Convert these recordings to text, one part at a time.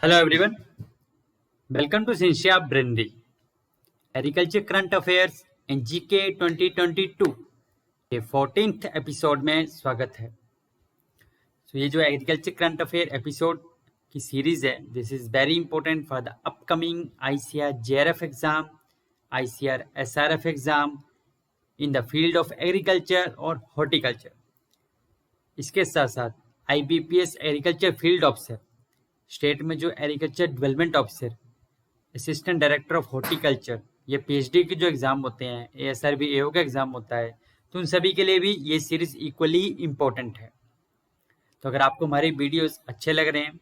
Hello everyone, welcome to Shinsha Brindi, agriculture current affairs in GK 2022 के 14th episode में स्वागत है। ये जो एग्रीकल्चर करंट अफेयर एपिसोड की सीरीज है, this is very important for the upcoming ICR JRF exam, ICR SRF exam in the field of agriculture और horticulture. इसके साथ साथ IBPS agriculture field officer, state में जो agriculture development officer, assistant director of horticulture, ये PhD के जो exam होते हैं, एएसआरबी एओ का एग्जाम होता है, तो उन सभी के लिए भी ये सीरीज इक्वली इम्पोर्टेंट है। तो अगर आपको हमारे वीडियोस अच्छे लग रहे हैं,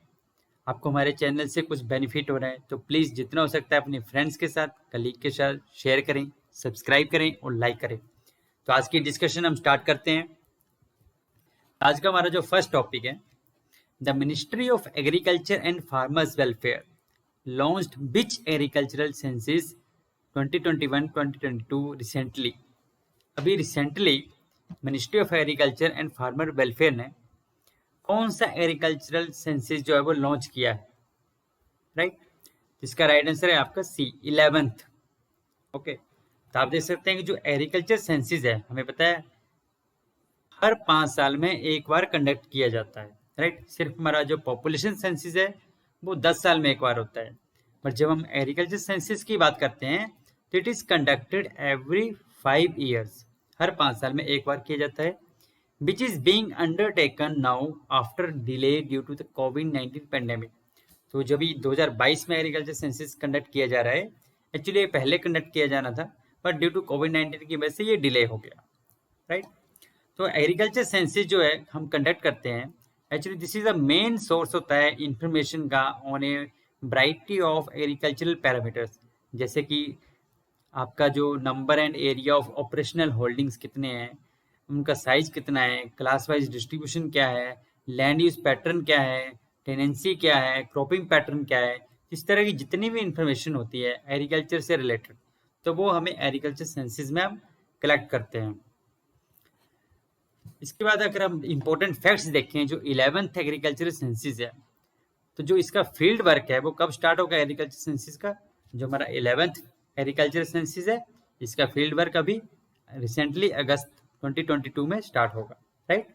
आपको हमारे चैनल से कुछ बेनिफिट हो रहा है, तो प्लीज़ जितना हो सकता है अपने फ्रेंड्स के साथ, कलीग के साथ शेयर करें, सब्सक्राइब करें और लाइक करें। तो आज की डिस्कशन हम स्टार्ट करते हैं। आज का हमारा जो फर्स्ट टॉपिक है, the ministry of agriculture and farmers welfare launched which agricultural census 2021-2022 recently। अभी recently ministry of agriculture and farmer welfare ने कौन सा एग्रीकल्चरल सेंसस जो है वो लॉन्च किया है, राइट? इसका राइट आंसर है आपका सी, 11th। ओके, तो आप देख सकते हैं कि जो एग्रीकल्चर सेंसस है, हमें पता है हर 5 साल में एक बार कंडक्ट किया जाता है, राइट? सिर्फ हमारा जो पॉपुलेशन सेंसस है वो 10 साल में एक बार होता है, पर जब हम एग्रीकल्चर सेंसस की बात करते हैं तो it is conducted every 5 years, हर 5 साल में एक बार किया जाता है, which is being undertaken now after delay due to the कोविड-19 पेंडेमिक। तो जब 2022 में एग्रीकल्चर सेंसस कंडक्ट किया जा रहा है, एक्चुअली पहले कंडक्ट किया जाना था, पर ड्यू टू कोविड-19 की वजह से ये डिले हो गया, राइट? तो एग्रीकल्चर सेंसस जो है हम कंडक्ट करते हैं, actually this is a main source होता है इंफॉर्मेशन का on A variety of agricultural parameters, जैसे कि आपका जो number and area of operational holdings कितने हैं, उनका साइज कितना है, क्लास वाइज डिस्ट्रीब्यूशन क्या है, लैंड यूज पैटर्न क्या है, टेनेंसी क्या है, क्रॉपिंग पैटर्न क्या है, इस तरह की जितनी भी इंफॉर्मेशन होती है एग्रीकल्चर से रिलेटेड, तो वो हमें एग्रीकल्चर सेंसस में हम कलेक्ट करते हैं। इसके बाद अगर हम इंपॉर्टेंट फैक्ट्स देखें, जो 11th एग्रीकल्चरल सेंसस है, तो जो इसका फील्ड वर्क है वो कब स्टार्ट होगा एग्रीकल्चर सेंसस का? जो हमारा 11th एग्रीकल्चर सेंसस है, इसका फील्ड वर्क अभी रिसेंटली अगस्त 2022 में स्टार्ट होगा, right?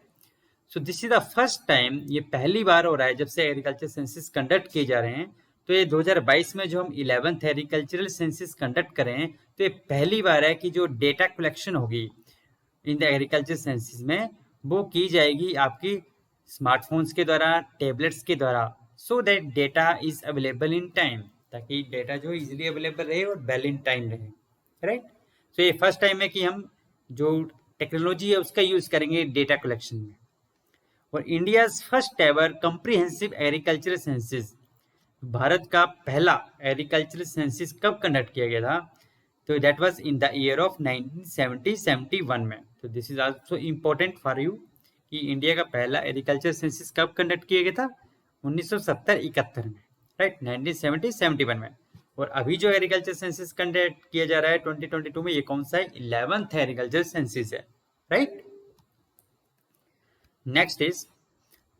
So this is the first time, ये पहली बार हो रहा है जब से एग्रीकल्चर सेंसस कंडक्ट किए जा रहे हैं। तो ये 2022 में जो हम 11th एग्रीकल्चरल सेंसस कंडक्ट कर रहे हैं, तो ये पहली बार है कि जो डेटा कलेक्शन होगी इन द एग्रीकल्चर सेंसस में, वो की जाएगी आपकी स्मार्टफोन्स के द्वारा, टैबलेट्स के द्वारा, so that data is available in time, ताकि डेटा जो इजीली अवेलेबल रहे और वेल इन टाइम रहे, राइट? तो ये फर्स्ट टाइम है कि हम जो टेक्नोलॉजी है उसका यूज करेंगे डेटा कलेक्शन में। और India first ever comprehensive agricultural census, Bharat का पहला एग्रीकल्चरल सेंसस कब कंडक्ट किया गया था? तो that was in the year of 1970-71 में। तो this is also important for you कि इंडिया का पहला एग्रीकल्चर सेंसस कब कंडक्ट किया गया था? 1970-71 में, राइट? 1970-71 में। और अभी जो एग्रीकल्चर सेंसस कंडक्ट किया जा रहा है 2022 में, ये कौन सा है? 11th एग्रीकल्चर सेंसस है, right? Next is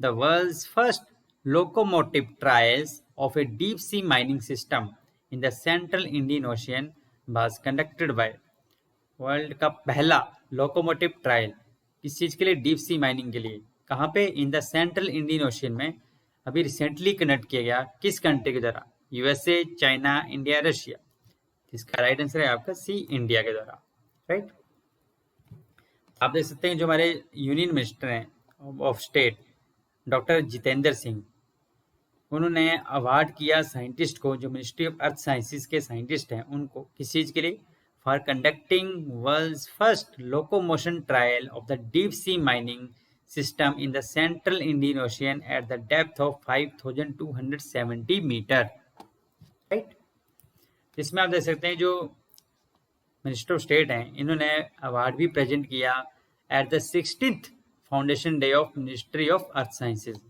the world's first locomotive trials of a deep sea mining system in the central Indian ocean was conducted by. World का पहला लोकोमोटिव ट्रायल किस चीज के लिए? डीप सी माइनिंग के लिए। कहाँ पे? इन द सेंट्रल इंडियन ओशियन में अभी रिसेंटली कंडक्ट किया गया। किस कंट्री के द्वारा? USA, China, India, Russia. इसका राइट आंसर है आपका सी, इंडिया के द्वारा, राइट? आप देख सकते हैं जो हमारे यूनियन मिनिस्टर हैं of state, doctor Jitendra Singh, उन्होंने अवार्ड किया साइंटिस्ट को, जो मिनिस्ट्री ऑफ अर्थ साइंसेस के साइंटिस्ट हैं उनको, किस चीज के लिए? For conducting world's first locomotion trial of the deep sea mining system in the central Indian ocean at the depth of 5270 metre, right? इसमें आप देख सकते हैं जो मिनिस्टर ऑफ स्टेट हैं, इन्होंने अवार्ड भी प्रेजेंट किया at the 16th foundation day of ministry of earth sciences.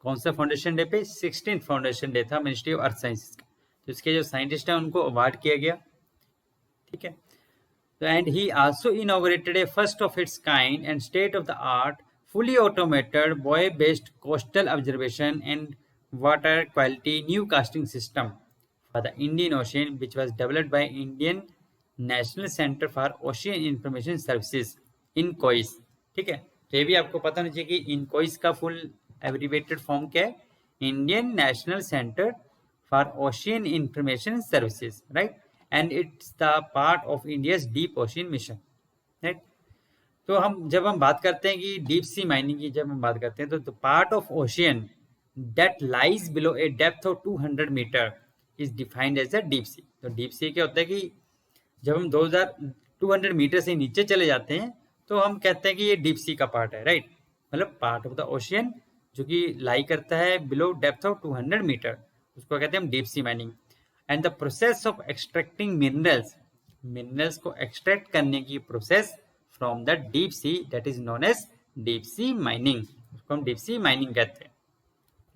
कौन सा फाउंडेशन डे पे? 16th फाउंडेशन डे था मिनिस्ट्री ऑफ अर्थ साइंसेज का। तो इसके जो साइंटिस्ट हैं उनको अवार्ड किया गया, ठीक है? तो and he also inaugurated A first of its kind and state of the art fully automated buoy based coastal observation and water quality newcasting system for the Indian Ocean, which was developed by Indian National Center for Ocean Information Services INCOIS। ठीक है, तो ये भी आपको पता होना चाहिए कि INCOIS का फुल एब्रिवेटेड फॉर्म क्या है, Indian national centre for ocean information services, right, and it's the part of India's deep ocean mission, right. तो जब हम बात करते हैं कि डीप सी माइनिंग की जब हम बात करते हैं तो part of ocean that lies below a depth of 200 metre is defined as a deep sea. तो डीप सी क्या होता है कि जब हम 200 मीटर से नीचे चले जाते हैं तो हम कहते हैं कि ये डीप सी का पार्ट है, राइट, मतलब पार्ट ऑफ द ओशियन जो कि लाई करता है बिलो डेप्थ ऑफ 200 मीटर, उसको कहते हैं हम deep sea mining. And the process of extracting minerals को एक्सट्रैक्ट करने की process from the deep sea that is known as deep sea mining, उसको हम डीप सी माइनिंग कहते हैं।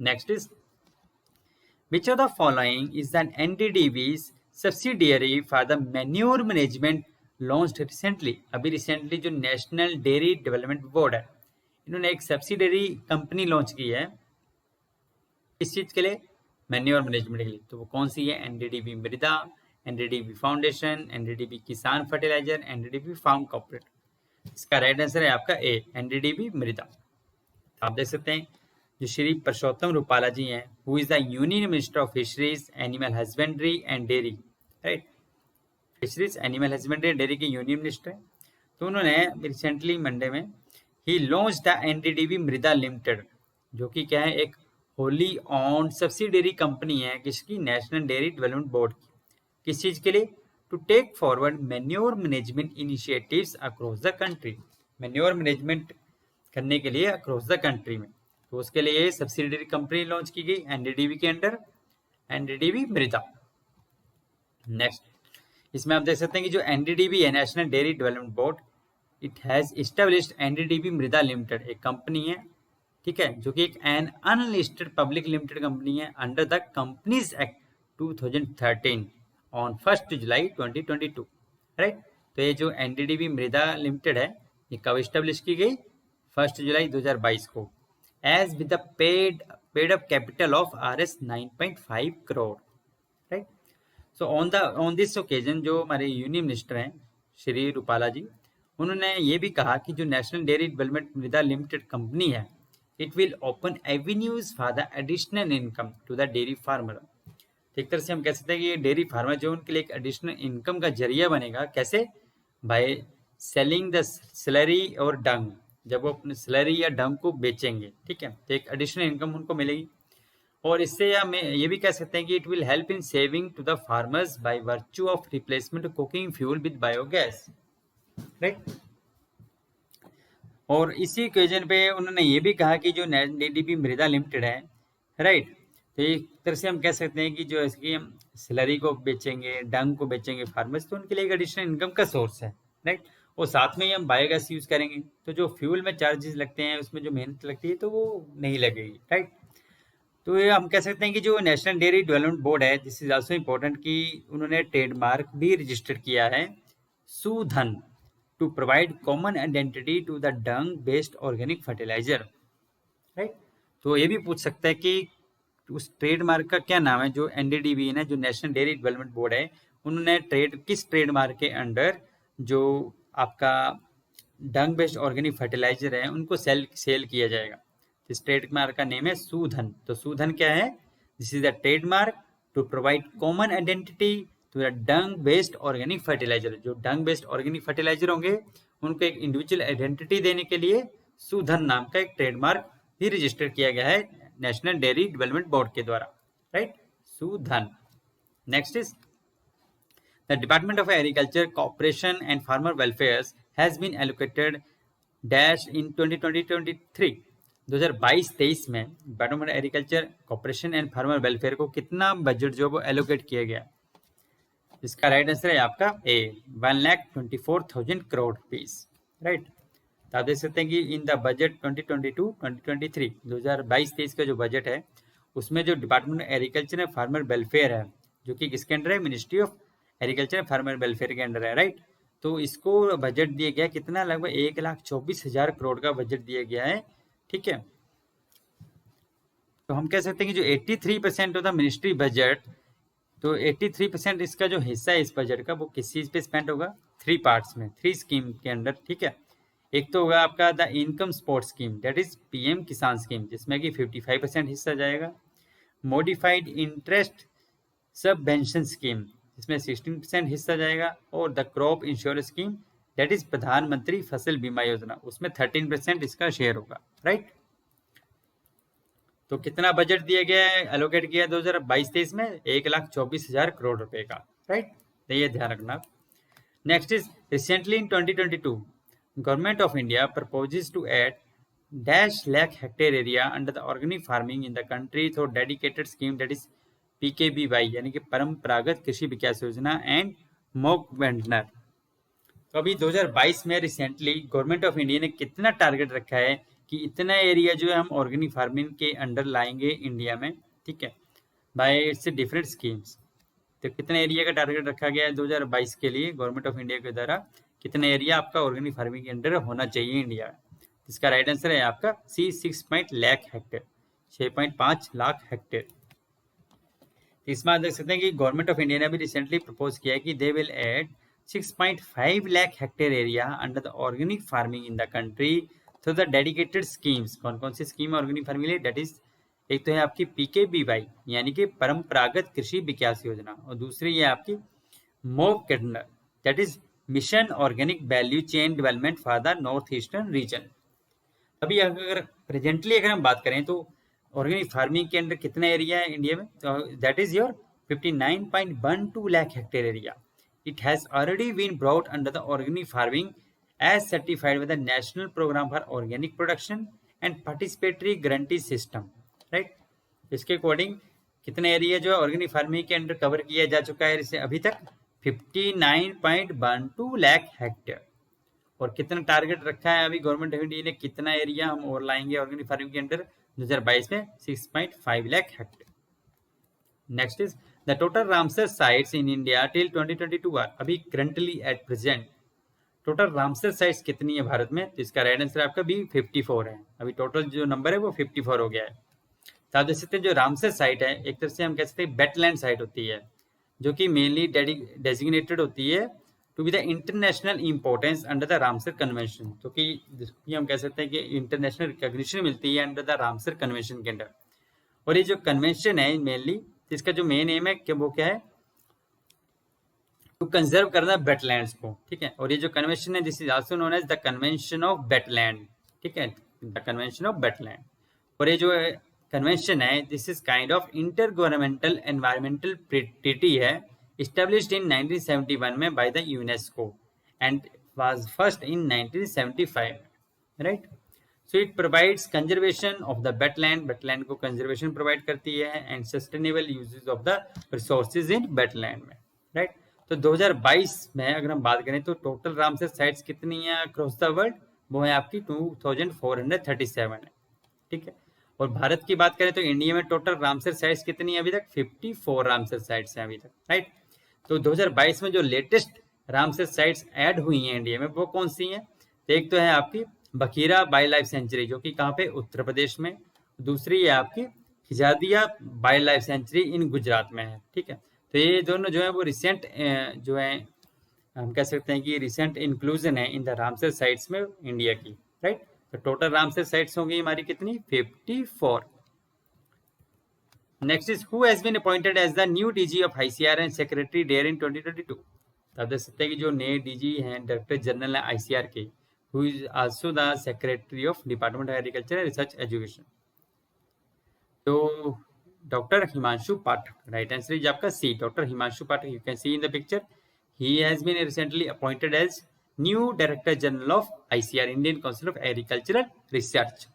Next is which of the following is an NDDB's subsidiary for the manure management launched recently। अभी recently जो national dairy development board है, इन्होंने एक subsidiary company launch की है इस चीज के लिए, मैन्योर मैनेजमेंट के लिए। तो वो कौन सी है? एनडीडीबी मृदा, एनडीडीबी फाउंडेशन, एनडीडीबी किसान फर्टिलाइजर, एनडीडीबी फार्म कॉर्पोरेट। इसका राइट आंसर है आपका ए, एनडीडीबी मृदा। आप देख सकते हैं जो श्री परसोत्तम रूपाला जी हैं, who is the union minister of fisheries, animal husbandry and dairy, right, fisheries, animal husbandry and dairy के यूनियन मिनिस्टर हैं। तो उन्होंने रिसेंटली मंडे में ही launch the NDDB Mrida limited, जो कि क्या है, एक होली ऑन सब्सिडरी कंपनी है किसकी? नेशनल डेयरी डेवलपमेंट बोर्ड की। किस चीज के लिए? To take forward manure management initiatives across the country, manure management करने के लिए अक्रॉस द कंट्री में। तो उसके लिए सब्सिडरी कंपनी लॉन्च की गई एनडीडीबी के अंडर, एनडीडीबी मृदा। नेक्स्ट, इसमें आप देख सकते हैं कि जो एनडीडीबी है, National dairy development Board, it has established NDDB Mrida limited, एक कंपनी है, ठीक है, जो कि एक an unlisted public limited company है under the companies act 2013 on 1 July 2022, right. तो ये जो एनडीडीबी मृदा लिमिटेड है, ये कब एस्टेब्लिश की गई? 1 जुलाई 2022 को, as with the paid up capital of Rs 9.5 crore, right? So on this occasion जो हमारे यूनियन मिनिस्टर हैं श्री रूपाला जी, उन्होंने ये भी कहा कि जो national dairy development Mrida limited company है, it will open avenues for the additional income to the dairy farmer. एक तरह से हम कह सकते हैं कि ये डेयरी फार्मर जो उनके लिए एक एडिशनल इनकम का जरिया बनेगा। कैसे? बाय सेलिंग द स्लरी और डंग, जब वो अपने स्लरी या डंग को बेचेंगे, ठीक है, तो एक एडिशनल इनकम उनको मिलेगी। और इससे हम ये भी कह सकते हैं कि it will help in saving to the farmers by virtue of replacement cooking fuel with biogas, right. और इसी ओकेजन पे उन्होंने ये भी कहा कि जो एनडीडीबी मृदा लिमिटेड है, राइट, तो एक तरह से हम कह सकते हैं कि जो इसकी हम स्लरी को बेचेंगे, डंग को बेचेंगे फार्मर्स, तो उनके लिए एक एडिशनल इनकम का सोर्स है, राइट। और साथ में ही हम बायोगैस यूज करेंगे, तो जो फ्यूल में चार्जेस लगते हैं, उसमें जो मेहनत लगती है, तो वो नहीं लगेगी, राइट। तो ये हम कह सकते हैं कि जो नेशनल डेयरी डेवलपमेंट बोर्ड है, दिस इज ऑल्सो इम्पोर्टेंट कि उन्होंने ट्रेडमार्क भी रजिस्टर किया है, Sudhan, to provide common identity to the dung based organic fertiliser, right. तो ये भी पूछ सकता है कि उस ट्रेडमार्क का क्या नाम है, जो एनडीडीबी है, जो नेशनल डेयरी डेवलपमेंट बोर्ड है, उन्होंने किस ट्रेडमार्क के अंडर जो आपका डंग बेस्ड ऑर्गेनिक फर्टिलाइजर है उनको सेल किया जाएगा। इस ट्रेडमार्क का नेम है सुधन। तो सुधन क्या है? This is the trademark to provide common identity to the dung based organic fertiliser. जो डंग बेस्ड ऑर्गेनिक फर्टिलाइजर होंगे उनको एक इंडिविजुअल आइडेंटिटी देने के लिए सुधन नाम का एक ट्रेडमार्क भी रजिस्टर किया गया है नेशनल डेयरी डेवलपमेंट बोर्ड के द्वारा, right, Sudhan. Next is the Department of Agriculture, Cooperation and Farmer Welfare has been allocated dash in 2020-23 2022-23 में department agriculture, cooperation and farmer welfare को कितना बजट जो वो एलोकेट किया गया? इसका राइट आंसर है आपका ए, 1,24,000 करोड़ रुपीस, राइट। तो आप देख सकते हैं कि इन द बजट 2022-2023 2022-23 का जो बजट है, उसमें जो department agriculture and farmer welfare है, जो कि किसके अंडर है? Ministry of agriculture farmer welfare के अंडर है, राइट। तो इसको बजट दिया गया कितना? लगभग 1,24,000 करोड़ का बजट दिया गया है, ठीक है। तो हम कह सकते हैं कि जो 83% ऑफ द मिनिस्ट्री बजट, तो 83% इसका जो हिस्सा है इस बजट का वो किस चीज पे स्पेंड होगा, 3 पार्ट्स में, 3 स्कीम के अंडर, ठीक है। एक तो होगा आपका the income support scheme, that is PM किसान स्कीम, जिसमें कि 55% हिस्सा जाएगा। मॉडिफाइड इंटरेस्ट सबवेंशन स्कीम, जिसमें 16% हिस्सा जाएगा। और the crop insurance scheme, that is प्रधानमंत्री फसल बीमा योजना, उसमें 13% इसका शेयर होगा, राइट। तो कितना बजट दिया गया है, एलोकेट किया 2022-23 में 1,24,000 करोड़ रुपए का, राइट। तो ये ध्यान रखना। Next is recently in 2022 government of India proposes to add dash lakh hectare area under the organic farming in the country through dedicated scheme, that is PKBVY, यानी कि परंपरागत कृषि विकास योजना एंड मोक वेंटनर। तो अभी 2022 में रिसेंटली गवर्नमेंट ऑफ इंडिया ने कितना टारगेट रखा है कि इतना एरिया जो है हम ऑर्गेनिक फार्मिंग के अंडर लाएंगे इंडिया में, ठीक है, बाय इट्स डिफरेंट स्कीम्स। तो कितना एरिया का टारगेट रखा गया है 2022 के लिए गवर्नमेंट ऑफ इंडिया के द्वारा, कितना एरिया आपका ऑर्गेनिक फार्मिंग के अंडर होना चाहिए इंडिया में। इसका राइट आंसर है आपका सी 6 लाख हेक्टेयर, 6.5 लाख हेक्टेयर। इसमें आप देख सकते हैं कि गवर्नमेंट ऑफ इंडिया ने अभी रिसेंटली प्रपोज किया है कि they will add 6.5 lakh hectare area under the organic farming in the country through the dedicated schemes. कौन कौन सी स्कीम है ऑर्गेनिक फार्मिंग के लिए, दैट इज एक तो है आपकी पीकेबीवाई यानी कि परंपरागत कृषि विकास योजना, और दूसरी है आपकी मोव केडनर, that is mission organic value chain development for the north eastern region. अभी अगर प्रेजेंटली अगर हम बात करें तो ऑर्गेनिक फार्मिंग के अंदर कितना एरिया है इंडिया में, तो that is your 59.12 lakh hectare area. It has already been brought under the organic farming as certified with the national programme for organic production and participatory guarantee system, right. इसके according कितना area जो है organic farming के under cover किया जा चुका है इसे अभी तक 59.12 लाख हेक्टेयर। और कितना टारगेट रखा है अभी गवर्नमेंट ऑफ इंडिया ने, कितना एरिया हम और लाएंगे ऑर्गेनिक फार्मिंग के अंडर 2022 में, 6.5 lakh hectare. Next is the total Ramsar sites in India till 2022 are, अभी currently at present total Ramsar sites कितनी है भारत में, तो इसका राइट आंसर आपका भी 54 है। अभी टोटल जो नंबर है वो 54 हो गया है। तो आप देख सकते हैं जो रामसर साइट है एक तरह से हम कह सकते हैं वेटलैंड साइट होती है, जो कि मेनली डेजिग्नेटेड होती है to be the international importance under the Ramsar convention, तो कि हम कह सकते हैं कि इंटरनेशनल रिकॉग्निशन मिलती है अंडर द रामसर कन्वेंशन के अंडर। और ये जो कन्वेंशन है मेनली इसका जो मेन एम है कि वो क्या है, टू कंजर्व करना वेटलैंड्स को, ठीक है। और ये जो कन्वेंशन है this is also known as the convention of wetland, ठीक है, द कन्वेंशन ऑफ वेटलैंड। और ये जो कन्वेंशन है this is kind of inter governmental environmental treaty है, established in 1971 में by the UNESCO and was first in 1975, right? So it provides conservation of the wetland, wetland को conservation provide करती है and sustainable uses of the resources in wetland में, right? तो 2022 में अगर हम बात करें तो टोटल रामसर साइट्स कितनी है अक्रॉस द वर्ल्ड, वो है आपकी 2437 है, ठीक है। और भारत की बात करें तो इंडिया में टोटल रामसर साइट्स कितनी है अभी तक, 54 रामसर साइट्स हैं अभी तक, राइट। तो 2022 में जो लेटेस्ट रामसर साइट्स ऐड हुई हैं इंडिया में वो कौन सी हैं, तो एक तो है आपकी बखीरा वाइल्ड लाइफ सेंचुरी जो कि कहाँ पे, उत्तर प्रदेश में। दूसरी है आपकी खिजादिया वाइल्ड लाइफ सेंचुरी इन गुजरात में है, ठीक है। तो ये दोनों जो है वो रिसेंट जो है हम कह सकते हैं कि रिसेंट इंक्लूजन है इन द रामसर साइट्स में इंडिया की, राइट। तो टोटल रामसर साइट्स होंगी हमारी कितनी, 54। Next is who has been appointed as the new DG of ICR and Secretary there in 2022। आप देख सकते हैं कि जो नए डीजी हैं डायरेक्टर जनरल है आईसीआर के, who is also the Secretary of Department of Agriculture and Research Education। तो doctor Himanshu Pathak, right answer is आपका C, doctor Himanshu Pathak. You can see in the picture he has been recently appointed as new director general of ICR, Indian Council of agricultural Research.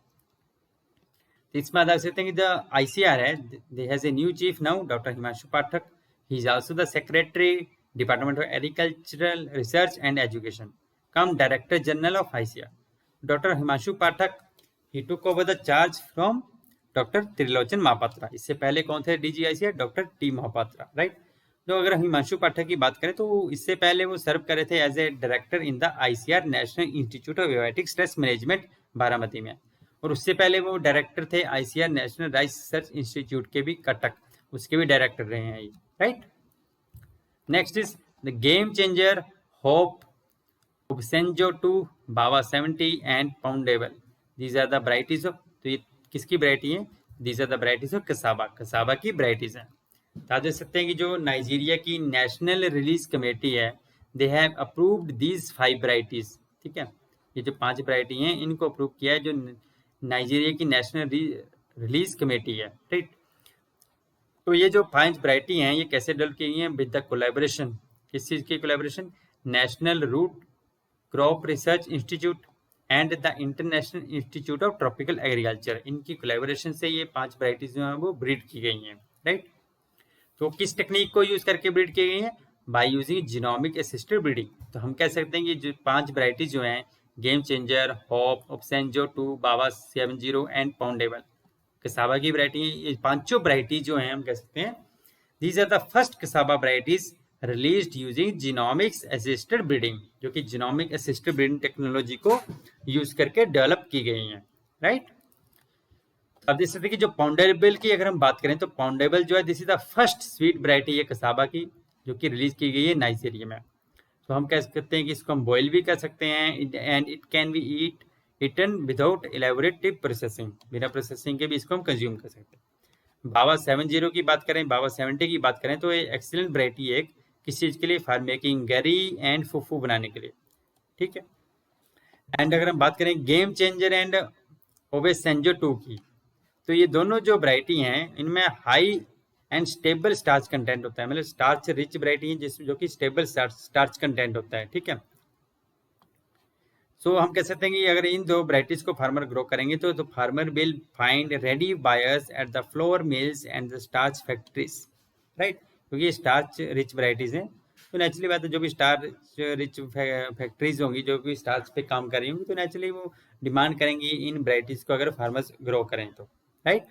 इसमें आप देख सकते हैं कि the ICR है they has a new chief now, doctor Himanshu Pathak. He is also the secretary department of agricultural research and education cum director general of ICR. Doctor Himanshu Pathak he took over the charge from doctor Trilochan Mahapatra. इससे पहले कौन थे DG ICR, doctor T Mahapatra, right. तो अगर हिमांशु पाठक की बात करें तो इससे पहले वो सर्व करे थे as a director in the ICR national institute of biotic stress management Baramati में। और उससे पहले वो डायरेक्टर थे ICAR नेशनल रिसर्च इंस्टीट्यूट के भी, कटक, उसके भी डायरेक्टर रहे हैं ये, right. Next is the game changer, hope, Obasanjo 2, Baba 70 and poundable, these are the varieties of, तो ये किसकी वैरायटी है? These are the varieties of cassava, cassava की वैरायटीज हैं। तो आप देख सकते हैं कि जो नाइजीरिया की नेशनल रिलीज कमेटी है, they have approved these 5 varieties, ठीक है, ये जो 5 वैरायटी हैं इनको अप्रूव किया है जो नाइजीरिया की नेशनल रिलीज कमेटी है, राइट। तो ये जो 5 वैरायटी हैं ये कैसे डेवलप की गई हैं? विद द कोलैबोरेशन, किस चीज़ की collaboration? National root crop research institute and the international institute of tropical agriculture, इनकी कोलैबोरेशन से ये 5 वैरायटीज जो हैं वो ब्रीड की गई हैं, राइट। तो किस टेक्निक को यूज करके ब्रीड की गई है? By using genomic assisted breeding. तो हम कह सकते हैं कि जो 5 वैरायटीज जो हैं, game changer, hope, Obasanjo 2, Baba 70 and poundable, cassava की वैरायटी, ये 5 वैरायटी जो हैं हम कह सकते हैं these are the first cassava varieties released using genomics assisted breeding, जो कि जीनोमिक असिस्टेड ब्रीडिंग टेक्नोलॉजी को यूज करके डेवलप की गई हैं, राइट। अब देख सकते हैं कि जो पाउंडेबल की अगर हम बात करें तो पाउंडेबल जो है this is the first sweet variety है कसाबा की, जो कि रिलीज की गई है नाइजीरिया में। तो हम कह सकते हैं कि इसको हम बॉयल भी कर सकते हैं and it can be eaten without elaborative processing, बिना प्रोसेसिंग के भी इसको हम कंज्यूम कर सकते हैं। बाबा 70 की बात करें, बाबा 70 की बात करें तो ये एक्सीलेंट वैरायटी है किस चीज़ के लिए? फार्म मेकिंग, गरी एंड फूफू बनाने के लिए, ठीक है। एंड अगर हम बात करें गेम चेंजर एंड ओबेसेंजो 2 की, तो ये दोनों जो वैरायटी हैं इनमें high and stable starch content होता है, मतलब स्टार्च रिच वैरायटी है जिसमें जो कि स्टेबल स्टार्च कंटेंट होता है, ठीक है। सो हम कह सकते हैं कि अगर इन 2 वैरायटीज को फार्मर ग्रो करेंगे तो farmer will find ready buyers at the flour mills and the starch factories, right, क्योंकि ये स्टार्च रिच वैरायटीज हैं। तो नेचुरली बात है जो भी स्टार्च रिच फैक्ट्रीज होंगी जो भी स्टार्च पे काम कर रही होंगी तो नेचुरली वो डिमांड करेंगी इन वैरायटीज को अगर फार्मर्स ग्रो करें तो, right.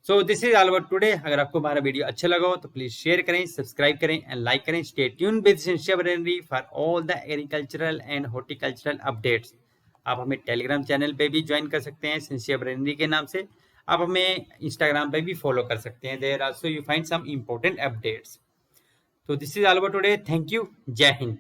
So this is all about today. अगर आपको हमारा वीडियो अच्छा लगा हो तो प्लीज शेयर करें, सब्सक्राइब करें एंड लाइक करें। स्टे ट्यून विद सिंसियर बरेनरी for all the agricultural and horticultural updates. आप हमें टेलीग्राम चैनल पे भी ज्वाइन कर सकते हैं सिंसियर बरेनरी के नाम से। आप हमें इंस्टाग्राम पे भी फॉलो कर सकते हैं, there also you find some important updates. तो this is all about today. Thank you. जय हिंद।